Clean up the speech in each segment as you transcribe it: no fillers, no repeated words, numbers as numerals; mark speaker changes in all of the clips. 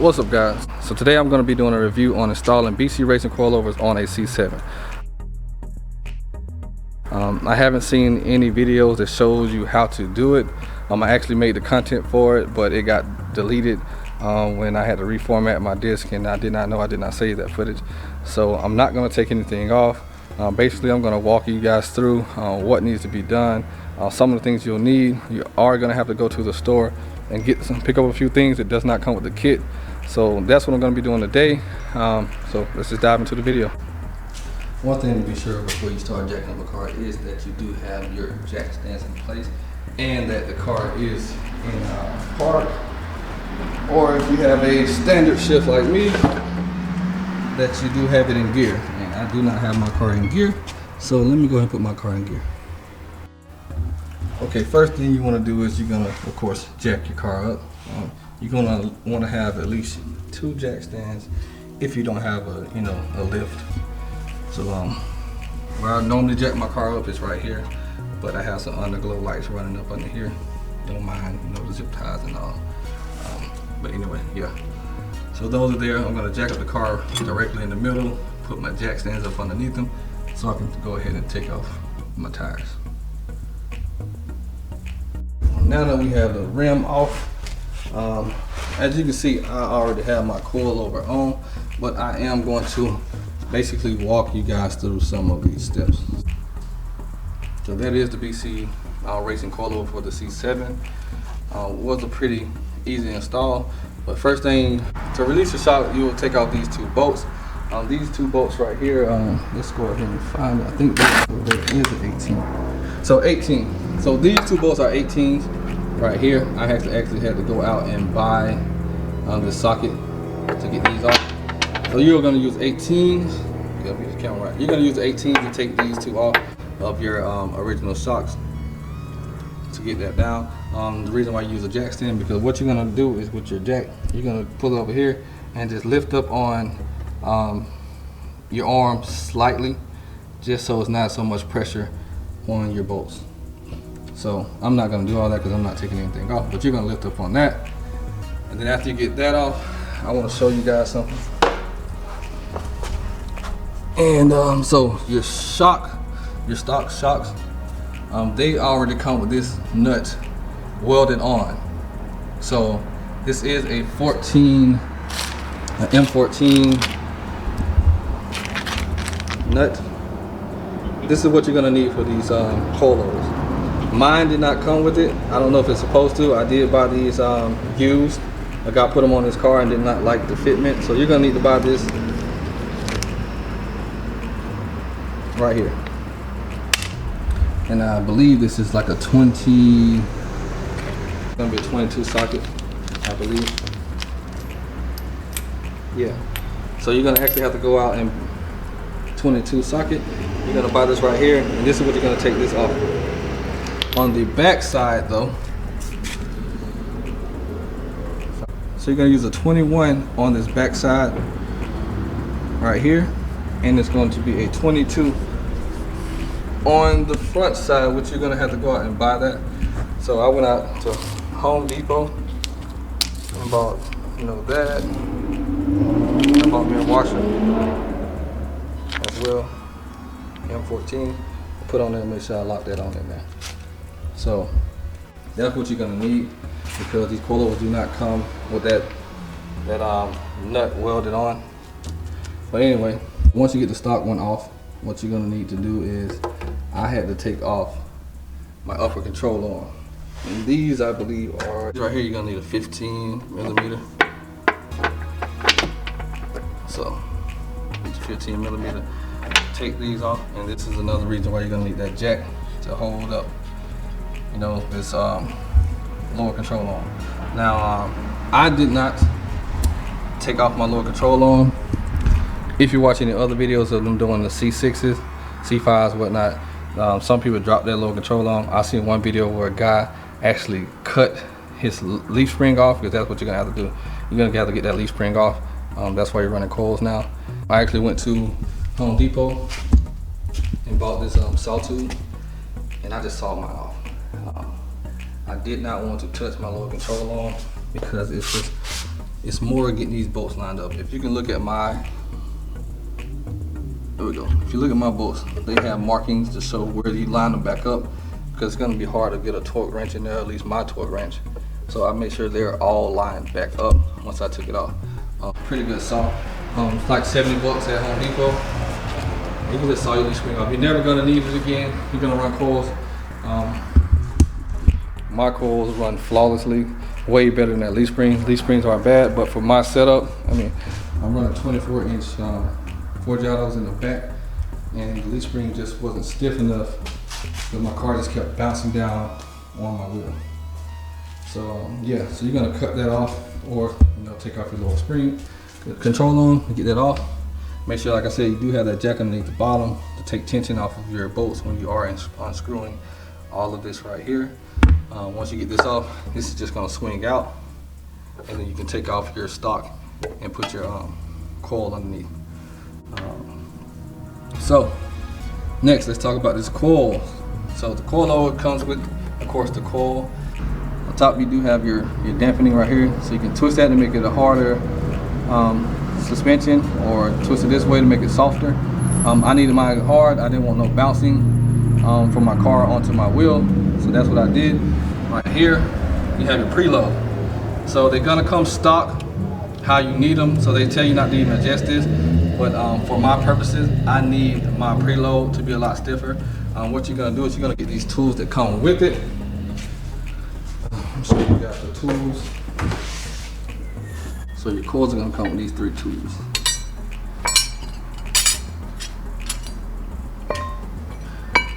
Speaker 1: What's up, guys? So today I'm going to be doing a review on installing BC Racing coilovers on a C7. I haven't seen any videos that shows you how to do it. I actually made the content for it, but it got deleted when I had to reformat my disc, and I did not save that footage. So I'm not going to take anything off. Basically, I'm going to walk you guys through what needs to be done. Some of the things you'll need. You are going to have to go to the store and pick up a few things that does not come with the kit. So that's what I'm going to be doing today. So let's just dive into the video. One thing to be sure before you start jacking up a car is that you do have your jack stands in place and that the car is in park, or if you have a standard shift like me, that you do have it in gear. And I do not have my car in gear, so let me go ahead and put my car in gear. Okay, first thing you want to do is you're going to, of course, jack your car up. You're going to want to have at least 2 jack stands if you don't have a lift. So where I normally jack my car up is right here, but I have some underglow lights running up under here. Don't mind, the zip ties and all. But anyway, yeah. So those are there. I'm going to jack up the car directly in the middle, put my jack stands up underneath them, so I can go ahead and take off my tires. Now that we have the rim off, as you can see, I already have my coilover on, but I am going to basically walk you guys through some of these steps. So that is the BC Racing coilover for the C7. Was a pretty easy install, but first thing, to release the shock, you will take out these 2 bolts. These 2 bolts right here, let's go ahead and find it. I think there is an 18. So 18. So these 2 bolts are 18s right here. I actually had to go out and buy the socket to get these off. So you're going to use 18s. You're going to use 18s to take these 2 off of your original shocks to get that down. The reason why you use a jack stand, because what you're going to do is with your jack, you're going to pull it over here and just lift up on your arm slightly, just so it's not so much pressure on your bolts. So I'm not going to do all that because I'm not taking anything off, but you're going to lift up on that. And then after you get that off, I want to show you guys something. And so your stock shocks, they already come with this nut welded on. So this is a M14 nut. This is what you're gonna need for these coilovers. Mine did not come with it. I don't know if it's supposed to. I did buy these used. I put them on this car and did not like the fitment. So you're gonna need to buy this right here. And I believe this is like a 20, it's gonna be a 22 socket, I believe. Yeah. So you're gonna actually have to go out and 22 socket. You're gonna buy this right here, and this is what you're gonna take this off. On the back side though, so you're gonna use a 21 on this back side right here, and it's going to be a 22 on the front side, which you're gonna have to go out and buy that. So I went out to Home Depot and bought, that. I bought me a washer as well, M14. Put on there and make sure I lock that on in there. So that's what you're gonna need, because these coilovers do not come with that nut welded on. But anyway, once you get the stock one off, what you're gonna need to do is, I had to take off my upper control arm. And these, I believe, are right here. You're gonna need a 15 millimeter. So it's 15 millimeter. Take these off, and this is another reason why you're gonna need that jack to hold up, this lower control arm. Now, I did not take off my lower control arm. If you watch any other videos of them doing the C6s, C5s, whatnot, some people drop their lower control arm. I seen one video where a guy actually cut his leaf spring off, because that's what you're gonna have to do. You're gonna have to get that leaf spring off. That's why you're running coils now. I actually went to Home Depot and bought this saw tube, and I just sawed mine off. I did not want to touch my lower control arm because it's just It's more getting these bolts lined up. If you can look at my, there we go. If you look at my bolts, they have markings to show where you line them back up, because it's gonna be hard to get a torque wrench in there, at least my torque wrench. So I made sure they're all lined back up once I took it off. Pretty good saw. It's like 70 bucks at Home Depot. You can just saw your leaf spring off. You're never gonna need it again. You're gonna run coils. My coils run flawlessly, way better than that leaf spring. Leaf springs aren't bad, but for my setup, I mean, I'm running 24-inch Forgiatos in the back, and the leaf spring just wasn't stiff enough, but my car just kept bouncing down on my wheel. So yeah, so you're gonna cut that off, or take off your little spring control on and get that off. Make sure, like I said, you do have that jack underneath the bottom to take tension off of your bolts when you are unscrewing all of this right here. Once you get this off, this is just gonna swing out, and then you can take off your stock and put your coil underneath. So next, let's talk about this coil. So the coilover comes with, of course, the coil. On top, you do have your dampening right here, so you can twist that to make it a harder suspension, or twist it this way to make it softer. I needed mine hard. I didn't want no bouncing from my car onto my wheel, so that's what I did. Right here, you have your preload. So they're gonna come stock how you need them. So they tell you not to even adjust this, but for my purposes, I need my preload to be a lot stiffer. What you're gonna do is you're gonna get these tools that come with it. I'm sure you got the tools. So your coils are gonna come with these 3 tools.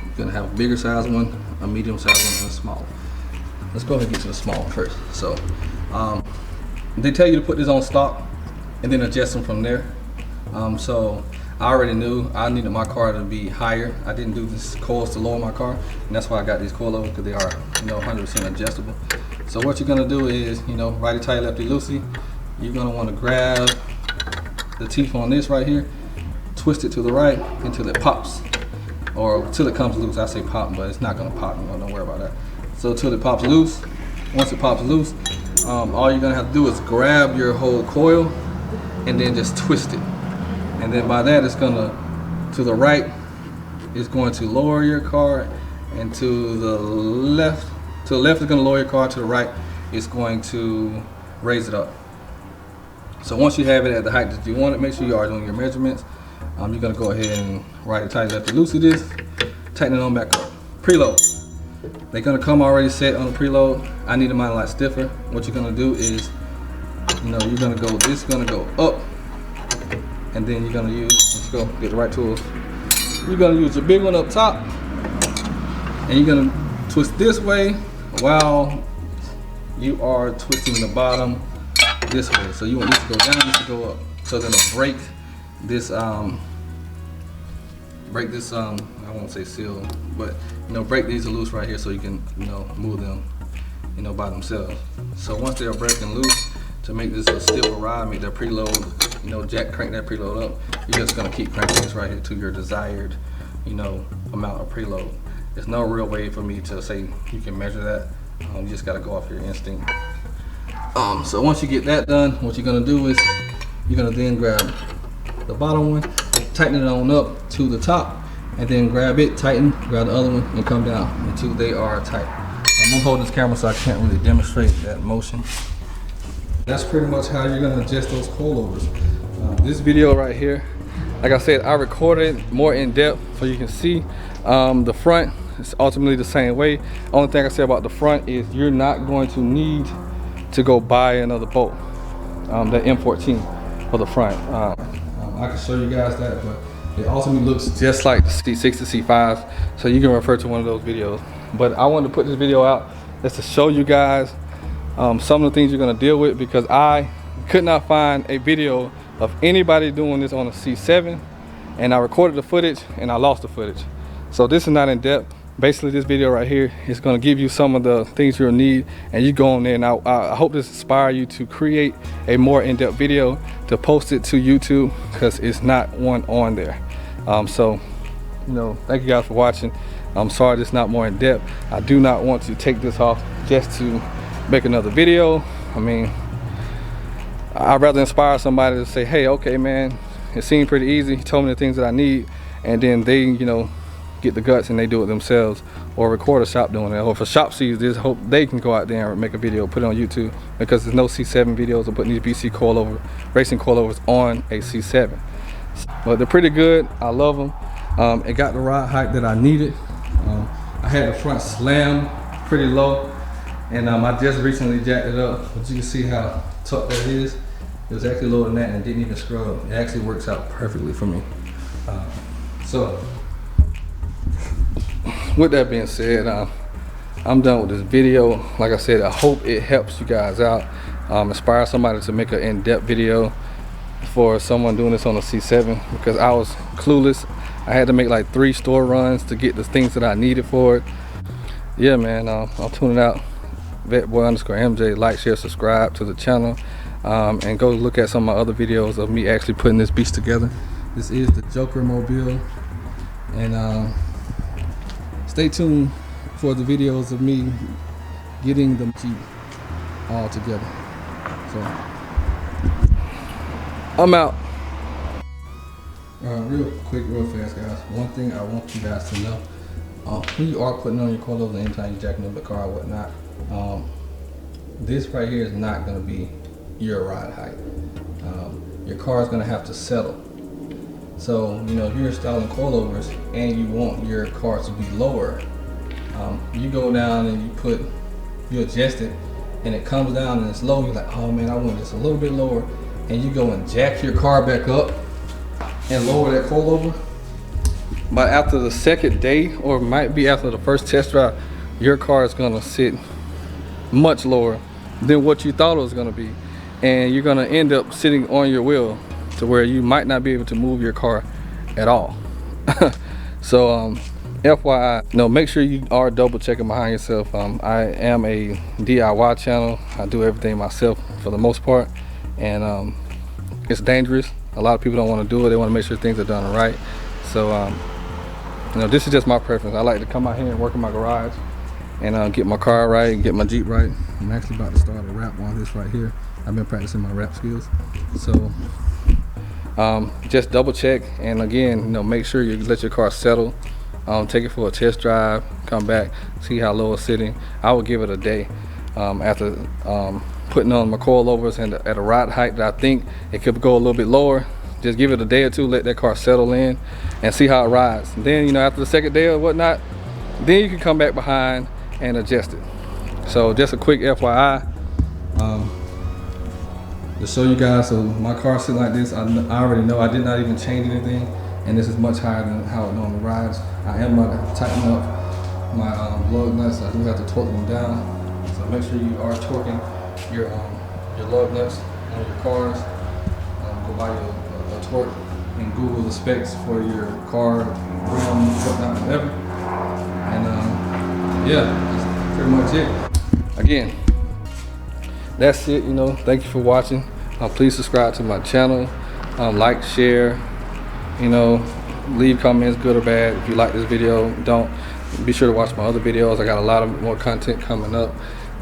Speaker 1: You're gonna have a bigger size one, a medium size one, and a small. Let's go ahead and get to the small one first. So they tell you to put this on stock and then adjust them from there. So I already knew I needed my car to be higher. I didn't do these coils to lower my car, and that's why I got these coilovers, because they are 100% adjustable. So what you're gonna do is, righty tighty, lefty loosey. You're gonna want to grab the teeth on this right here, twist it to the right until it pops, or until it comes loose. I say pop, but it's not gonna pop. Don't worry about that. So until it pops loose. Once it pops loose, all you're gonna have to do is grab your whole coil and then just twist it. And then by that, it's gonna, to the right, it's going to lower your car, and to the left is gonna lower your car. To the right, it's going to raise it up. So once you have it at the height that you want it, make sure you are doing your measurements. You're gonna go ahead and righty tighty, lefty loosey this, tighten it on back up. Preload. They're gonna come already set on the preload. I needed mine a lot stiffer. What you're gonna do is, you're gonna go, this is gonna go up, and then you're gonna use, let's go get the right tools. You're gonna use your big one up top, and you're gonna twist this way while you are twisting the bottom this way. So you want this to go down, this to go up. So then it'll break this, I won't say seal, but break these loose right here, so you can move them by themselves. So once they're breaking loose, to make this a stiffer ride, make that preload, crank that preload up. You're just gonna keep cranking this right here to your desired amount of preload. There's no real way for me to say you can measure that. You just gotta go off your instinct. So once you get that done, what you're gonna do is you're gonna then grab the bottom one, tighten it on up to the top, and then grab it, tighten, grab the other one, and come down until they are tight. I'm holding this camera so I can't really demonstrate that motion. That's pretty much how you're gonna adjust those coilovers. This video right here, like I said, I recorded more in depth so you can see the front. It's ultimately the same way. Only thing I say about the front is you're not going to need to go buy another bolt, the M14 for the front. I can show you guys that, but it ultimately looks just like the C6 to C5, so you can refer to one of those videos. But I wanted to put this video out just to show you guys some of the things you're going to deal with, because I could not find a video of anybody doing this on a C7, and I recorded the footage and I lost the footage. So this is not in depth. Basically, this video right here is going to give you some of the things you'll need, and you go on there. And I hope this inspires you to create a more in-depth video to post it to YouTube, because it's not one on there. So thank you guys for watching. I'm sorry this is not more in depth. I do not want to take this off just to make another video. I mean, I'd rather inspire somebody to say, hey, okay, man, it seemed pretty easy. He told me the things that I need, and then they, you know, get the guts and they do it themselves, or record a shop doing it. Or if a shop sees this, hope they can go out there and make a video, put it on YouTube, because there's no C7 videos of putting these BC coilover, racing coilovers on a C7. But they're pretty good. I love them. It got the ride height that I needed. I had the front slam pretty low, and I just recently jacked it up, but you can see how tucked that is. It was actually lower than that and didn't even scrub. It actually works out perfectly for me. So with that being said, I'm done with this video. Like I said, I hope it helps you guys out, inspire somebody to make an in-depth video for someone doing this on a C7, because I was clueless. I had to make like 3 store runs to get the things that I needed for it. Yeah, man, I'm tuning out. VetBoy_MJ. Like, share, subscribe to the channel, and go look at some of my other videos of me actually putting this beast together. This is the Joker Mobile, and stay tuned for the videos of me getting the Jeep all together. So I'm out. Real quick, real fast, guys. One thing I want you guys to know, when you are putting on your coilovers anytime you're jacking up the car or whatnot, this right here is not going to be your ride height. Your car is going to have to settle. So, you know, if you're installing coilovers and you want your car to be lower, you go down and you adjust it, and it comes down and it's low. You're like, oh man, I want just a little bit lower, and you go and jack your car back up and lower that coilover. But after the second day, or might be after the first test drive, your car is gonna sit much lower than what you thought it was gonna be, and you're gonna end up sitting on your wheel to where you might not be able to move your car at all. So FYI, no, make sure you are double checking behind yourself. I am a DIY channel. I do everything myself for the most part, and it's dangerous. A lot of people don't want to do it. They want to make sure things are done right. So you know, this is just my preference. I like to come out here and work in my garage and get my car right and get my Jeep right. I'm actually about to start a rap on this right here. I've been practicing my rap skills. So just double check, and again, you know, make sure you let your car settle. Take it for a test drive, come back, see how low it's sitting. I would give it a day after putting on my coilovers and at a ride height that I think it could go a little bit lower. Just give it a day or two, let that car settle in and see how it rides. And then, you know, after the second day or whatnot, then you can come back behind and adjust it. So just a quick FYI, to show you guys. So my car sitting like this, I already know I did not even change anything, and this is much higher than how it normally rides. I am about to tighten up my lug nuts. I do have to torque them down, so make sure you are torquing your lug nuts on your cars. Go buy you a torque and Google the specs for your car, rim, whatnot, whatever. And yeah, that's pretty much it. Again, that's it. You know, thank you for watching. Please subscribe to my channel, like, share, you know, leave comments, good or bad. If you like this video, don't. Be sure to watch my other videos. I got a lot of more content coming up.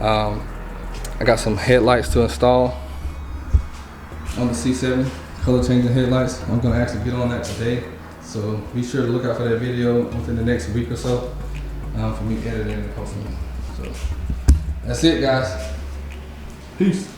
Speaker 1: I got some headlights to install on the C7, color changing headlights. I'm gonna actually get on that today, so be sure to look out for that video within the next week or so, for me editing and posting. So that's it, guys. Peace.